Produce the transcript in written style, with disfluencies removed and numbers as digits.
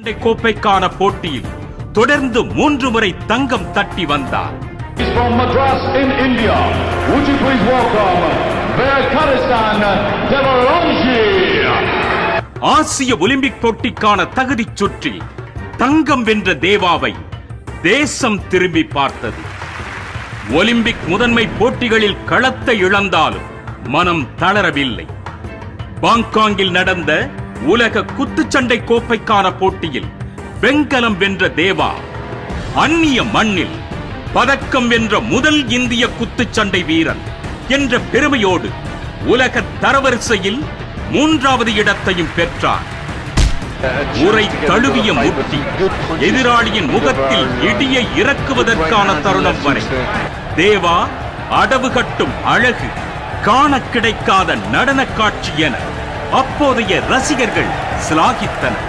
குத்துச்சண்டை கோப்பைக்கான போட்டியில் தொடர்ந்து 3 முறை தங்கம் தட்டி வந்தார். From Madras in India, would you please welcome Veerkaristan Devaranji. ஆசிய ஒலிம்பிக் போட்டிக்கான தகுதிச் சுற்றில் தங்கம் வென்ற தேவாவை தேசம் திரும்பி பார்த்தது. ஒலிம்பிக் முதன்மை போட்டிகளில் களத்தை இழந்தாலும் மனம் தளரவில்லை. பாங்காங்கில் நடந்த உலக குத்துச்சண்டை கோப்பைக்கான போட்டியில் வெண்கலம் வென்ற தேவா அந்நிய மண்ணில் பதக்கம் வென்ற முதல் இந்திய குத்துச்சண்டை வீரன் என்ற பெருமையோடு உலக தரவரிசையில் 3வது இடத்தையும் பெற்றார். உரை தழுவிய முட்டி எதிராளியின் முகத்தில் இடியை இறக்குவதற்கான தருணம் வரை தேவா அடவு கட்டும் அழகு காண கிடைக்காத நடன காட்சி என அப்போதைய ரசிகர்கள் சிலாகித்தனர்.